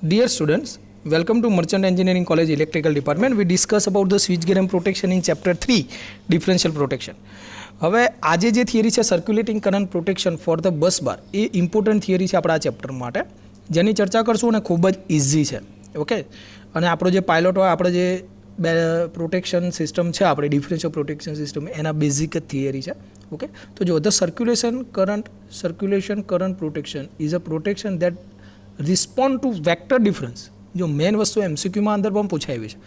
Dear students, welcome to Merchant Engineering College Electrical Department. We discuss about the switchgear and protection in chapter 3, differential protection. હવે આજે જે theory છે circulating current protection for the bus bar A important theory છે આપણા આ chapter માટે, જેની ચર્ચા કરશું અને ખૂબ જ ઇઝી છે. ઓકે, અને આપણો જે પાયલોટ હોય, આપણે જે પ્રોટેક્શન સિસ્ટમ છે, આપણે ડિફરન્શિયલ પ્રોટેક્શન સિસ્ટમ, એના બેઝિક જ થિયરી છે. ઓકે, તો જો the circulation current protection is a protection that respond two vector difference. જો મેઇન વસ્તુ એમસીક્યુમાં અંદર પણ પૂછાવી છે,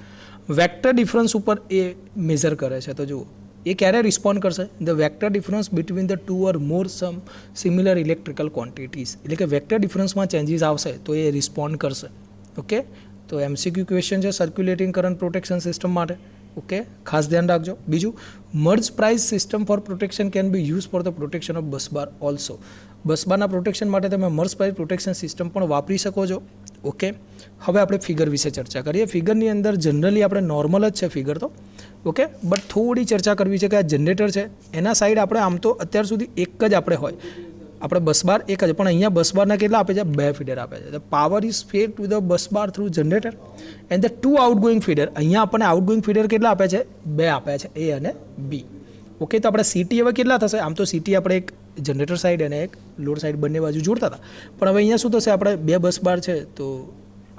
વેક્ટર ડિફરન્સ ઉપર એ મેઝર કરે છે. તો જુઓ એ ક્યારે રિસ્પોન્ડ કરશે? The vector difference between the two or more some similar electrical quantities, એટલે કે વેક્ટર ડિફરન્સમાં ચેન્જીસ આવશે તો એ રિસ્પોન્ડ કરશે. ઓકે, તો એમસીક્યુ ક્વેશ્ચન છે સર્ક્યુલેટિંગ કરંટ પ્રોટેક્શન સિસ્ટમ માટે. ઓકે, ખાસ ધ્યાન રાખજો. બીજું, Merz Price system for protection can be use for the protection of bus bar also. Bus બારના પ્રોટેક્શન માટે તમે મર્જ પ્રાઇસ પ્રોટેક્શન સિસ્ટમ પણ વાપરી શકો છો. ઓકે, હવે આપણે ફિગર વિશે ચર્ચા કરીએ. ફિગરની અંદર જનરલી આપણે નોર્મલ જ છે ફિગર તો. ઓકે, બટ થોડી ચર્ચા કરવી છે કે આ જનરેટર છે એના સાઈડ આપણે આમ તો અત્યાર સુધી એક જ આપણે હોય, આપણે બસ બાર એક જ, પણ અહીંયા બસ બારના કેટલા આપે છે? 2 ફીડર આપે છે. The power is fed to the bus bar through generator and the 2 outgoing feeder. અહીંયા આપણને આઉટગોઈંગ ફીડર કેટલા આપે છે? 2 આપ્યા છે, એ અને બી. ઓકે, તો આપણે સીટી હવે કેટલા થશે? આમ તો સીટી આપણે એક જનરેટર સાઈડ અને એક લોડ સાઈડ બંને બાજુ જોડતા હતા, પણ હવે અહીંયા શું થશે? આપણે 2 બસ બાર છે તો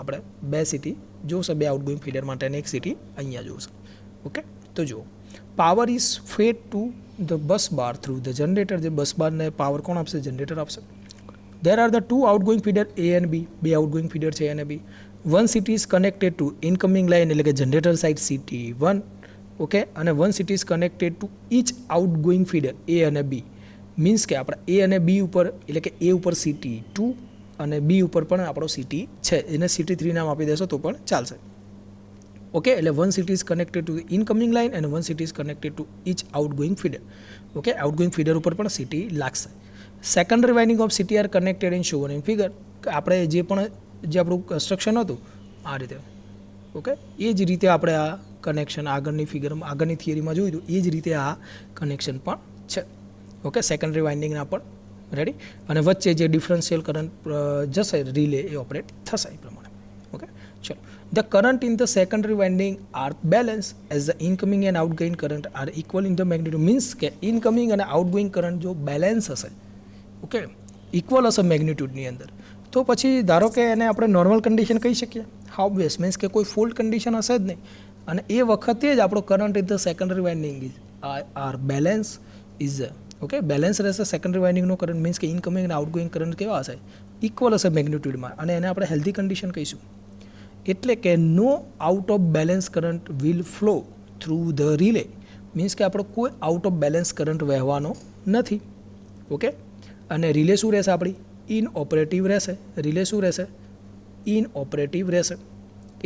આપણે 2 સીટી જોશે, 2 આઉટગોઈંગ ફીડર માટે અને એક સીટી અહીંયા જોશે. ઓકે, તો જુઓ, power is fed to the bus bar through the generator. જે બસ બારને પાવર કોણ આપશે? જનરેટર આપશે. There are the 2 outgoing feeder A and B. 2 outgoing feeder છે અને B. One CT is connected to incoming line, એટલે કે generator side CT 1. Okay, અને one CT is connected to each outgoing feeder A અને B. Means કે આપણે એ અને બી ઉપર, એટલે કે એ ઉપર સીટી 2 અને બી ઉપર પણ આપણો સીટી છે, એને સીટી 3 નામ આપી દેશો તો પણ ચાલશે. ઓકે, એટલે one CT is connected to incoming line અને one CT is connected to each outgoing feeder. Okay, outgoing feeder ઉપર પણ સીટી લાગશે. Secondary winding of CT are connected in shown in figure. આપણે જે આપણું કન્સ્ટ્રક્શન હતું આ રીતે. ઓકે, એ જ રીતે આપણે આ કનેક્શન આગળની ફિગરમાં, આગળની થિયરીમાં જોયું હતું, એ જ રીતે આ કનેક્શન પણ છે. ઓકે, સેકન્ડરી વાઇન્ડિંગના પણ રેડી, અને વચ્ચે જે ડિફરન્શિયલ કરંટ જશે રિલે એ ઓપરેટ થશે એ પ્રમાણે. ઓકે, ચલો. The current in the secondary winding are balance as the incoming and outgoing current are equal in the magnitude. Means કે ઇનકમિંગ અને આઉટગોઈંગ કરંટ જો બેલેન્સ હશે, ઓકે, ઇક્વલ હશે મેગ્નિટ્યુડની અંદર, તો પછી ધારો કે એને આપણે નોર્મલ કન્ડિશન કહી શકીએ. ઓબ્વિયસ, મીન્સ કે કોઈ ફોલ્ટ કન્ડિશન હશે જ નહીં, અને એ વખતે જ આપણો current in the secondary winding is are balance is. Okay, balance રહેશે સેકન્ડરી વાઇન્ડિંગનો કરંટ. મીન્સ કે ઇનકમિંગ અને આઉટગોઈંગ કરંટ કેવા હશે? ઇક્વલ હશે મેગ્નિટ્યુડમાં, અને એને આપણે હેલ્ધી કન્ડિશન કહીશું. એટલે કે no out of balance current will flow through the relay. Means કે આપણો કોઈ આઉટ ઓફ બેલેન્સ કરંટ વહેવાનો નથી. ઓકે, અને રિલે શું રહેશે? આપણી ઇનઓપરેટિવ રહેશે. રિલે શું રહેશે? ઇનઓપરેટિવ રહેશે.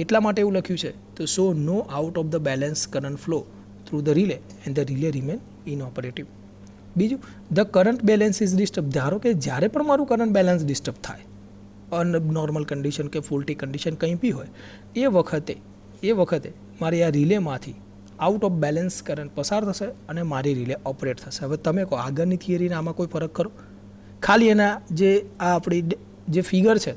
એટલા માટે એવું લખ્યું છે, તો so no out of the balance current flow through the relay and the relay remain inoperative. બીજું, the current balance is disturb. ધારો કે જ્યારે પણ મારું કરંટ બેલેન્સ ડિસ્ટર્બ થાય, અનનોર્મલ કન્ડિશન કે ફોલ્ટી કન્ડિશન કંઈ બી હોય, એ વખતે મારી આ રિલેમાંથી આઉટ ઓફ બેલેન્સ કરંટ પસાર થશે અને મારી રિલે ઓપરેટ થશે. હવે તમે કહો, આગળની થિયરીને આમાં કોઈ ફરક ખરો? ખાલી એના જે આ આપણી જે ફિગર છે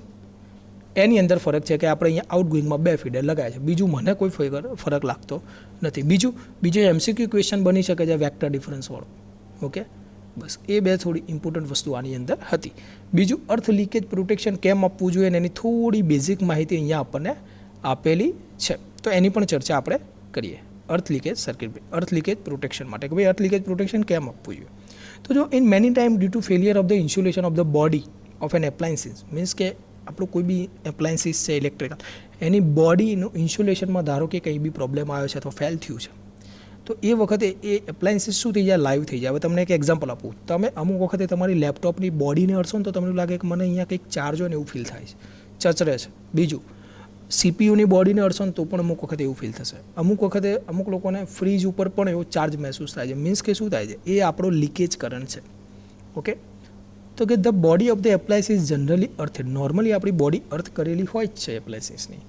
એની અંદર ફરક છે કે આપણે અહીંયા આઉટગોઈંગમાં 2 ફીડર લગાવ્યા છે. બીજું મને કોઈ ફરક લાગતો નથી. બીજું એમસીક્યુ ક્વેશ્ચન બની શકે છે વેક્ટર ડિફરન્સવાળો. ઓકે, બસ એ 2 થોડી ઇમ્પોર્ટન્ટ વસ્તુ આની અંદર હતી. બીજું, અર્થ લીકેજ પ્રોટેક્શન કેમ આપવું જોઈએ અને એની થોડી બેઝિક માહિતી અહીંયા આપણને આપેલી છે, તો એની પણ ચર્ચા આપણે કરીએ. અર્થ લીકેજ પ્રોટેક્શન માટે કે ભાઈ અર્થ લીકેજ પ્રોટેક્શન કેમ આપવું જોઈએ? તો જો in many time due to failure of the insulation of the body of an appliances. Means કે આપણું કોઈ બી એપ્લાયન્સીસ છે ઇલેક્ટ્રિકલ, એની બોડીનું ઇન્સ્યુલેશનમાં ધારો કે કંઈ બી પ્રોબ્લેમ આવ્યો છે અથવા ફેલ થયું છે, તો એ વખતે એ એપ્લાયન્સીસ શું થઈ જાય? લાઈવ થઈ જાય. હવે તમને એક એક્ઝામ્પલ આપું. તમે અમુક વખતે તમારી લેપટોપની બોડીને અડશો ને તો તમને લાગે કે મને અહીંયા કંઈક ચાર્જ હોય ને એવું ફીલ થાય છે, ચચરે છે. બીજું, સીપીયુની બોડીને અડશો ને તો પણ અમુક વખતે એવું ફીલ થશે. અમુક વખતે અમુક લોકોને ફ્રીજ ઉપર પણ એવો ચાર્જ મહેસૂસ થાય છે. મીન્સ કે શું થાય છે? એ આપણો લીકેજ કરંટ છે. ઓકે, તો કે the body of the appliances generally earthed. Normally આપણી બોડી અર્થ કરેલી હોય જ છે એપ્લાયન્સીસની.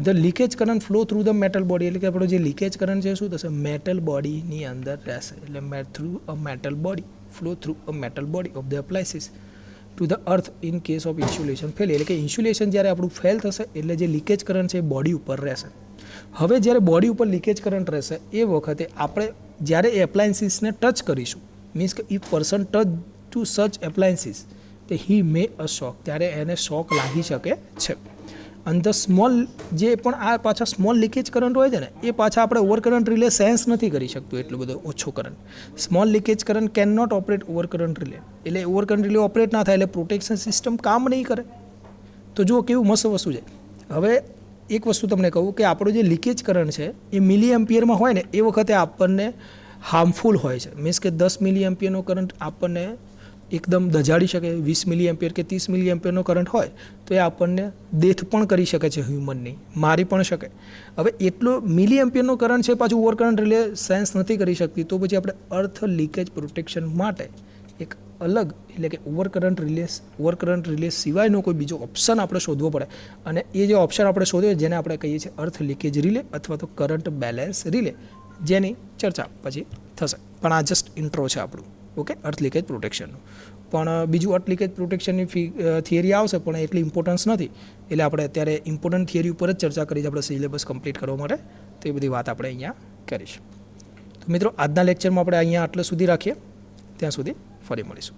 The leakage current flow through the metal body, એટલે કે આપણો જે લીકેજ કરંટ છે શું થશે? મેટલ બોડીની અંદર રહેશે. એટલે through a metal body, flow through a metal body of the appliances. To the earth in case of insulation fail. એટલે કે ઇન્સ્યુલેશન જ્યારે આપણું ફેલ થશે એટલે જે લીકેજ કરંટ છે એ બોડી ઉપર રહેશે. હવે જ્યારે બોડી ઉપર લીકેજ કરંટ રહેશે એ વખતે આપણે જ્યારે એ એપ્લાયન્સીસને ટચ કરીશું, મીન્સ કે if person touch to such appliances તે હી મે અ શોક, ત્યારે એને શોક લાગી શકે છે. અને ધ સ્મોલ જે પણ આ પાછા સ્મોલ લીકેજ કરંટ હોય છે ને એ પાછા આપણે ઓવર કરંટ રિલે સેન્સ નથી કરી શકતું એટલું બધો ઓછો current. Small leakage current can not operate over current relay. એટલે ઓવર કરંટ રિલે ઓપરેટ ના થાય એટલે પ્રોટેક્શન સિસ્ટમ કામ નહીં કરે. તો જુઓ કેવું મસ્ત વસ્તુ છે. હવે એક વસ્તુ તમને કહું કે આપણો જે લીકેજ કરંટ છે એ મિલી એમ્પિયરમાં હોય ને એ વખતે આપણને હાર્મફુલ હોય છે. મીન્સ કે 10 મિલી એમ્પિયરનો કરંટ આપણને એકદમ દજાડી શકે, 20 મિલી એમ્પિયર કે 30 મિલી એમ્પિયરનો કરંટ હોય તો એ આપણને ડેથ પણ કરી શકે છે, હ્યુમનની મારી પણ શકે. હવે એટલો મિલી એમ્પિયરનો કરંટ છે પાછું ઓવર કરંટ રિલે સેન્સ નથી કરી શકતી, તો પછી આપણે અર્થ લીકેજ પ્રોટેક્શન માટે એક અલગ એટલે કે ઓવર કરંટ રિલે સિવાયનો કોઈ બીજો ઓપ્શન આપણે શોધવો પડે. અને એ જે ઓપ્શન આપણે શોધ્યો જેને આપણે કહીએ છીએ અર્થ લીકેજ રિલે અથવા તો કરંટ બેલેન્સ રિલે, જેની ચર્ચા પછી થશે. પણ આ જસ્ટ ઇન્ટ્રો છે આપણું, ઓકે, અર્થ લીકેજ પ્રોટેક્શનનું. પણ બીજું અર્થ લીકેજ પ્રોટેક્શનની થિયરી આવશે પણ એટલી ઇમ્પોર્ટન્સ નથી, એટલે આપણે અત્યારે ઇમ્પોર્ટન્ટ થિયરી ઉપર જ ચર્ચા કરી છે આપણે સિલેબસ કમ્પ્લીટ કરવા માટે. તો એ બધી વાત આપણે અહીંયા કરીશું. તો મિત્રો આજના લેક્ચરમાં આપણે અહીંયા આટલે સુધી રાખીએ, ત્યાં સુધી ફરી મળીશું.